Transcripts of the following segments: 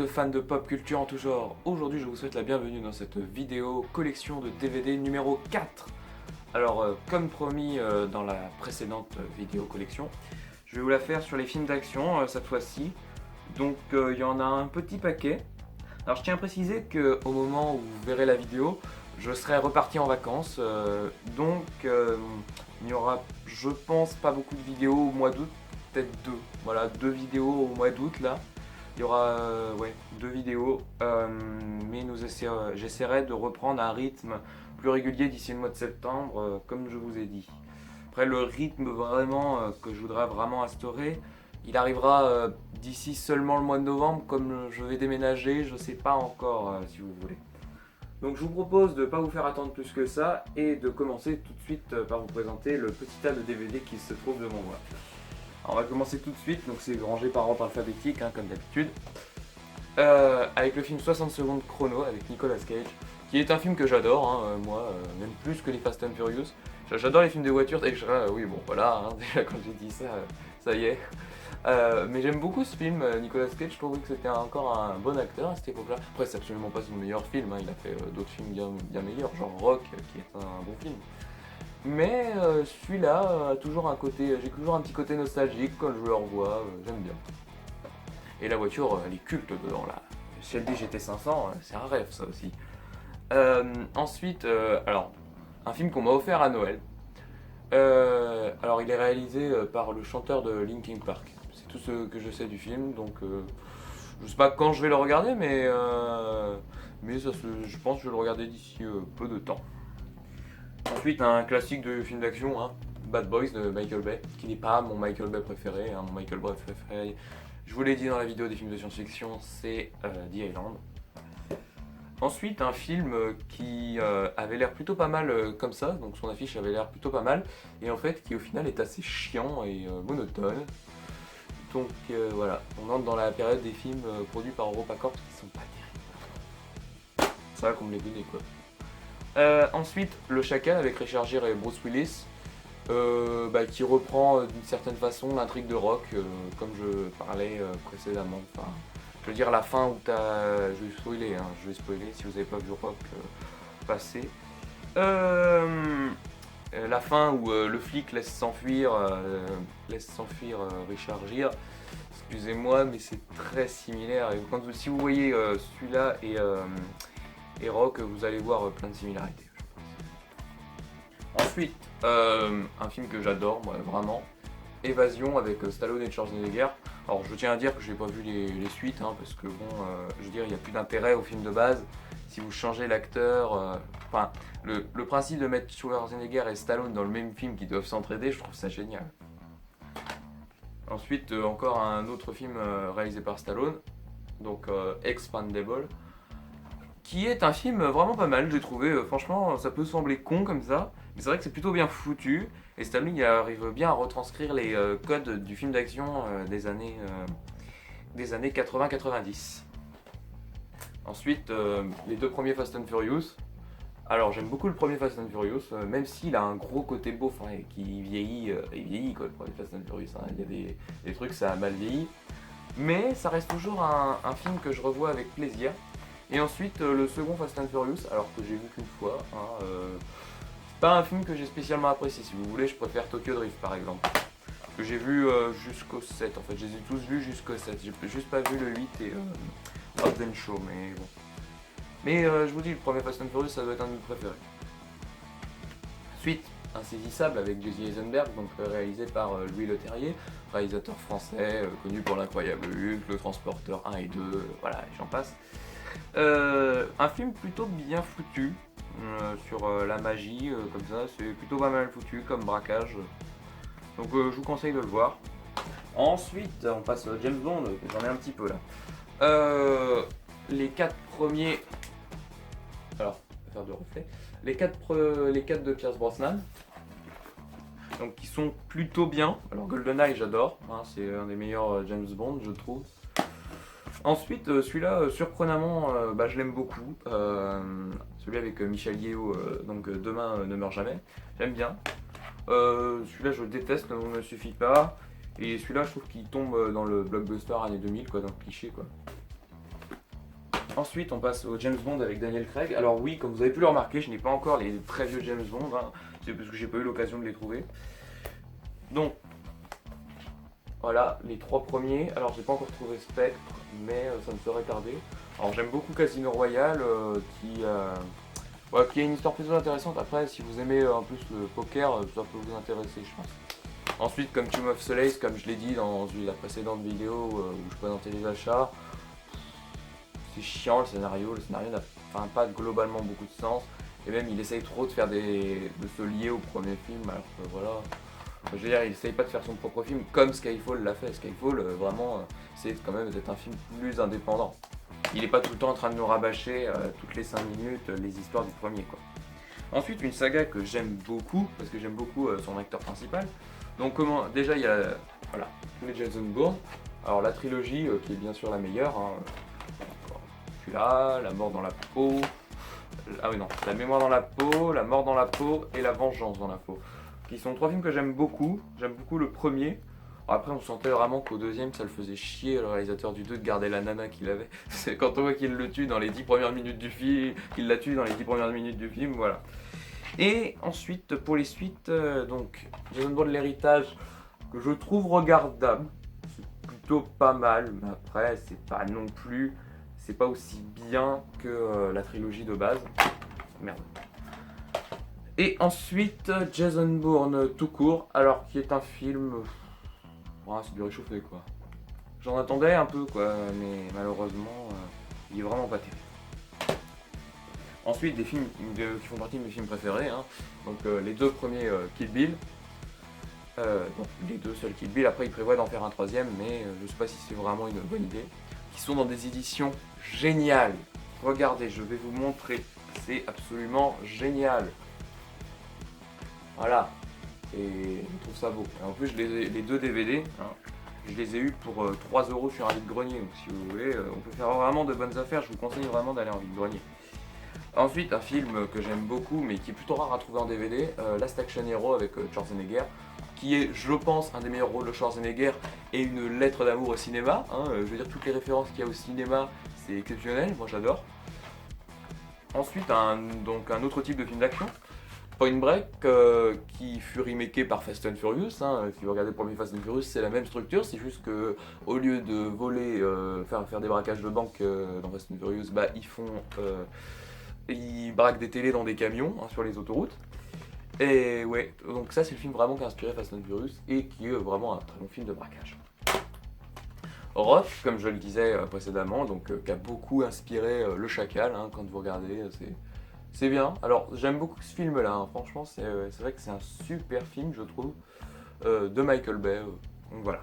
fans de pop culture en tout genre. Aujourd'hui, je vous souhaite la bienvenue dans cette vidéo collection de DVD numéro 4. Alors, comme promis dans la précédente vidéo collection, je vais vous la faire sur les films d'action cette fois-ci. Donc, il y en a un petit paquet. Alors, je tiens à préciser qu'au moment où vous verrez la vidéo, je serai reparti en vacances. Donc, il n'y aura, je pense, pas beaucoup de vidéos au mois d'août. Peut-être deux. Voilà, deux vidéos au mois d'août là. Il y aura ouais, deux vidéos, mais j'essaierai de reprendre un rythme plus régulier d'ici le mois de septembre, comme je vous ai dit. Après, le rythme vraiment que je voudrais vraiment instaurer, il arrivera d'ici seulement le mois de novembre, comme je vais déménager, je ne sais pas encore si vous voulez. Donc je vous propose de ne pas vous faire attendre plus que ça et de commencer tout de suite par vous présenter le petit tas de DVD qui se trouve devant moi. Alors, on va commencer tout de suite, donc c'est rangé par ordre alphabétique, comme d'habitude. Avec le film 60 secondes chrono avec Nicolas Cage, qui est un film que j'adore, moi, même plus que les Fast and Furious. J'adore les films de voitures, et oui bon voilà, déjà quand j'ai dit ça, ça y est. Mais j'aime beaucoup ce film, Nicolas Cage, je trouvais que c'était encore un bon acteur à cette époque-là. Après c'est absolument pas son meilleur film, il a fait d'autres films bien meilleurs, genre Rock, qui est un bon film. Mais celui-là a toujours un côté, j'ai toujours un petit côté nostalgique quand je le revois, j'aime bien. Et la voiture, elle est culte dedans là. Shelby GT500, c'est un rêve ça aussi. Ensuite, alors, un film qu'on m'a offert à Noël. Alors, il est réalisé par le chanteur de Linkin Park. C'est tout ce que je sais du film, donc je sais pas quand je vais le regarder, mais je pense que je vais le regarder d'ici peu de temps. Ensuite, un classique de film d'action, Bad Boys de Michael Bay, qui n'est pas mon Michael Bay préféré. Mon Michael Bay préféré, je vous l'ai dit dans la vidéo des films de science-fiction, c'est The Island. Ensuite, un film qui avait l'air plutôt pas mal comme ça, donc son affiche avait l'air plutôt pas mal, et en fait qui au final est assez chiant et monotone. Donc voilà, on entre dans la période des films produits par EuropaCorp qui sont pas terribles. C'est vrai qu'on me les donnait quoi. Ensuite, Le Chacal avec Richard Gere et Bruce Willis, qui reprend d'une certaine façon l'intrigue de Rock, comme je parlais précédemment. Enfin, je veux dire la fin où je vais spoiler si vous n'avez pas vu Rock passer. La fin où le flic laisse s'enfuir Richard Gere. Excusez-moi, mais c'est très similaire. Et si vous voyez celui-là et Rock, vous allez voir plein de similarités. Ensuite, un film que j'adore, moi, vraiment, Évasion avec Stallone et Schwarzenegger. Alors, je tiens à dire que j'ai pas vu les suites, parce que bon, je veux dire, il n'y a plus d'intérêt au film de base. Si vous changez l'acteur, le principe de mettre Schwarzenegger et Stallone dans le même film qui doivent s'entraider, je trouve ça génial. Ensuite, encore un autre film réalisé par Stallone, donc Expandable, qui est un film vraiment pas mal, j'ai trouvé. Franchement, ça peut sembler con comme ça, mais c'est vrai que c'est plutôt bien foutu. Et Stallone il arrive bien à retranscrire les codes du film d'action des années 80-90. Ensuite, les deux premiers Fast and Furious. Alors j'aime beaucoup le premier Fast and Furious, même s'il a un gros côté beauf et qui vieillit quoi, le premier Fast and Furious. Il y a des trucs, ça a mal vieilli. Mais ça reste toujours un film que je revois avec plaisir. Et ensuite, le second Fast and Furious, alors que j'ai vu qu'une fois, c'est pas un film que j'ai spécialement apprécié. Si vous voulez, je préfère Tokyo Drift par exemple. Que j'ai vu jusqu'au 7, en fait, je les ai tous vus jusqu'au 7. J'ai juste pas vu le 8 et Hobbs and Shaw, mais bon. Mais je vous dis, le premier Fast and Furious, ça doit être un de mes préférés. Ensuite, Insaisissable avec Jesse Eisenberg, donc réalisé par Louis Leterrier, réalisateur français, connu pour L'Incroyable Hulk, Le Transporteur 1 et 2, voilà, et j'en passe. Un film plutôt bien foutu sur la magie, comme ça, c'est plutôt pas mal foutu comme braquage. Donc je vous conseille de le voir. Ensuite, on passe à James Bond, j'en ai un petit peu là. Les 4 premiers. Alors, on va faire de reflet. Les 4 de Pierce Brosnan. Donc, qui sont plutôt bien. Alors, GoldenEye, j'adore. C'est un des meilleurs James Bond, je trouve. Ensuite, celui-là, surprenamment, je l'aime beaucoup. Celui avec Michel Yeo, donc Demain ne meurt jamais. J'aime bien. Celui-là, je déteste, Le monde ne suffit pas. Et celui-là, je trouve qu'il tombe dans le blockbuster années 2000, quoi, dans le cliché, quoi. Ensuite, on passe au James Bond avec Daniel Craig. Alors oui, comme vous avez pu le remarquer, je n'ai pas encore les très vieux James Bond, hein. C'est parce que j'ai pas eu l'occasion de les trouver. Donc, voilà, les 3 premiers. Alors, j'ai pas encore trouvé Spectre, mais ça me serait tardé. Alors, j'aime beaucoup Casino Royale, qui a une histoire plutôt intéressante. Après, si vous aimez en plus le poker, ça peut vous intéresser, je pense. Ensuite, comme Tomb of Solace, comme je l'ai dit dans la précédente vidéo où je présentais les achats, c'est chiant le scénario n'a pas globalement beaucoup de sens. Et même, il essaye trop de se lier au premier film, alors que voilà. Je veux dire, il essaye pas de faire son propre film comme Skyfall l'a fait. Skyfall, vraiment, c'est quand même d'être un film plus indépendant. Il est pas tout le temps en train de nous rabâcher toutes les 5 minutes les histoires du premier, quoi. Ensuite, une saga que j'aime beaucoup, parce que j'aime beaucoup son acteur principal. Donc, déjà, il y a voilà, les Jason Bourne. Alors, la trilogie, qui est bien sûr la meilleure. Hein. Celui-là, La mort dans la peau. Ah oui, non, La mémoire dans la peau, La mort dans la peau et La vengeance dans la peau. Qui sont 3 films que j'aime beaucoup. J'aime beaucoup le premier. Après, on sentait vraiment qu'au deuxième, ça le faisait chier, le réalisateur du 2, de garder la nana qu'il avait. C'est quand on voit qu'il le tue dans les 10 premières minutes du film, qu'il la tue dans les 10 premières minutes du film, voilà. Et ensuite, pour les suites, donc, Jason Bourne, l'héritage, que je trouve regardable. C'est plutôt pas mal, mais après, c'est pas non plus... C'est pas aussi bien que la trilogie de base. Merde. Et ensuite, Jason Bourne tout court, alors qui est un film... c'est du réchauffé, quoi. J'en attendais un peu, quoi, mais malheureusement, il est vraiment pas terrible. Ensuite, des films qui font partie de mes films préférés, hein. Donc les 2 premiers Kill Bill. Donc les 2 seuls Kill Bill, après il prévoit d'en faire un 3e, mais je sais pas si c'est vraiment une bonne idée. Qui sont dans des éditions géniales. Regardez, je vais vous montrer. C'est absolument génial. Voilà. Et je trouve ça beau. Et en plus, les 2 DVD, hein, je les ai eus pour 3 € sur un vide-grenier. Donc si vous voulez, on peut faire vraiment de bonnes affaires. Je vous conseille vraiment d'aller en vide-grenier. Ensuite, un film que j'aime beaucoup, mais qui est plutôt rare à trouver en DVD, Last Action Hero avec Schwarzenegger, qui est, je pense, un des meilleurs rôles de Schwarzenegger et une lettre d'amour au cinéma. Hein. Je veux dire, toutes les références qu'il y a au cinéma, c'est exceptionnel, moi j'adore. Ensuite, un autre type de film d'action, Point Break, qui fut remaké par Fast and Furious. Hein. Si vous regardez le premier Fast and Furious, c'est la même structure, c'est juste que au lieu de voler, faire des braquages de banque dans Fast and Furious, bah, ils braquent des télés dans des camions, hein, sur les autoroutes. Et ouais, donc ça c'est le film vraiment qui a inspiré Fast and Furious et qui est vraiment un très bon film de braquage. Roth, comme je le disais précédemment, donc qui a beaucoup inspiré Le Chacal, hein, quand vous regardez, c'est bien. Alors j'aime beaucoup ce film là, hein. Franchement c'est vrai que c'est un super film je trouve, de Michael Bay, donc voilà.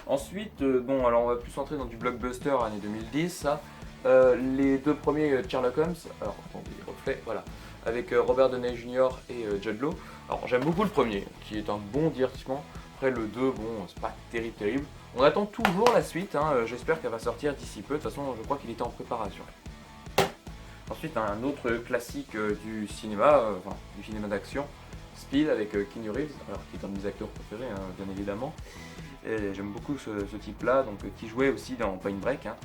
Ensuite, bon alors on va plus entrer dans du blockbuster année 2010, ça. Les 2 premiers Sherlock Holmes, alors attendez, reflet, voilà, avec Robert Downey Jr. et Jude Law. Alors j'aime beaucoup le premier, qui est un bon divertissement. Après le 2, bon, c'est pas terrible. On attend toujours la suite, hein. J'espère qu'elle va sortir d'ici peu. De toute façon, je crois qu'il était en préparation. Ensuite, un autre classique du cinéma d'action, Speed avec Keanu Reeves, alors, qui est un de mes acteurs préférés, hein, bien évidemment. Et j'aime beaucoup ce type-là, donc qui jouait aussi dans Point Break, hein,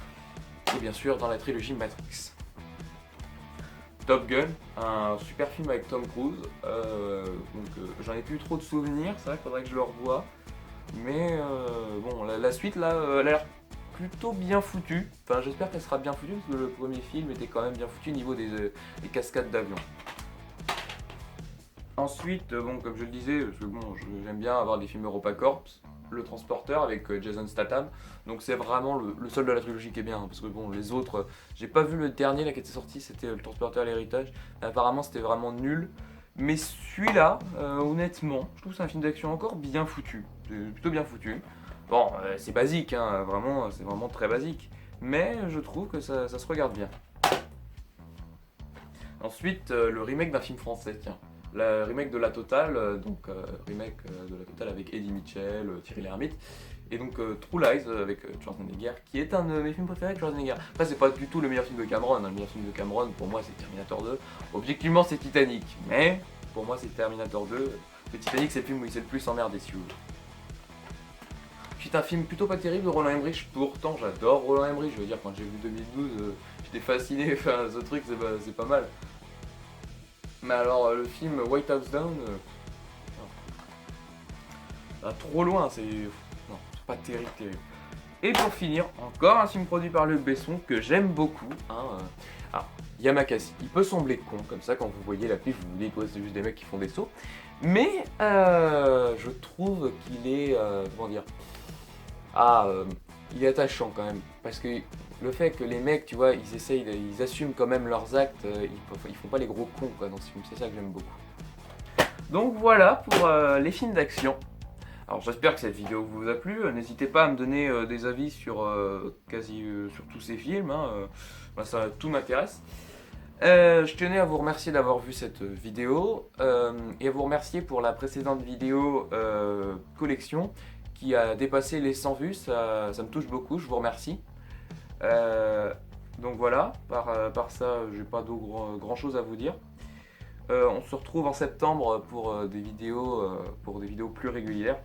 et bien sûr dans la trilogie Matrix. Top Gun, un super film avec Tom Cruise, j'en ai plus trop de souvenirs, c'est vrai qu'il faudrait que je le revoie, mais bon, la suite là, elle a l'air plutôt bien foutue, enfin j'espère qu'elle sera bien foutue parce que le premier film était quand même bien foutu au niveau des cascades d'avion. Ensuite, bon, comme je le disais, parce que bon, j'aime bien avoir des films EuropaCorp, Le Transporteur avec Jason Statham, donc c'est vraiment le seul de la trilogie qui est bien, hein, parce que bon, les autres, j'ai pas vu le dernier là qui était sorti, c'était Le Transporteur à l'héritage, apparemment c'était vraiment nul, mais celui-là, honnêtement, je trouve que c'est un film d'action encore bien foutu, plutôt bien foutu. Bon, c'est basique, hein, vraiment, c'est vraiment très basique, mais je trouve que ça se regarde bien. Ensuite, le remake d'un film français, tiens. Le remake de La Totale, remake de La Totale avec Eddie Mitchell, Thierry Lhermitte, et donc True Lies avec Schwarzenegger, qui est un de mes films préférés avec Schwarzenegger. Après, c'est pas du tout le meilleur film de Cameron, hein. Le meilleur film de Cameron, pour moi, c'est Terminator 2. Objectivement, c'est Titanic, mais pour moi, c'est Terminator 2. Le Titanic, c'est le film où il s'est le plus emmerdé, si vous voulez. qui est un film plutôt pas terrible de Roland Emmerich. Pourtant, j'adore Roland Emmerich. Je veux dire, quand j'ai vu 2012, j'étais fasciné. Enfin, ce truc, c'est pas mal. Mais alors, le film White House Down, trop loin, c'est. Non, c'est pas terrible, terrible. Et pour finir, encore un film produit par Luc Besson que j'aime beaucoup. Alors, Yamakasi. Il peut sembler con, comme ça, quand vous voyez l'affiche, vous vous dites que c'est juste des mecs qui font des sauts. Mais je trouve qu'il est. Comment dire. Il est attachant quand même. Parce que le fait que les mecs, tu vois, ils assument quand même leurs actes, ils font pas les gros cons quoi, dans ce film, c'est ça que j'aime beaucoup. Donc voilà pour les films d'action. Alors j'espère que cette vidéo vous a plu, n'hésitez pas à me donner des avis sur sur tous ces films, moi, ça tout m'intéresse. Je tenais à vous remercier d'avoir vu cette vidéo et à vous remercier pour la précédente vidéo collection qui a dépassé les 100 vues, ça me touche beaucoup, je vous remercie. Donc voilà, par ça, j'ai pas grand chose à vous dire. On se retrouve en septembre pour des vidéos plus régulières.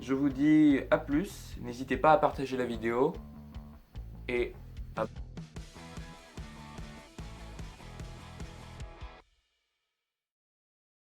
Je vous dis à plus, n'hésitez pas à partager la vidéo et à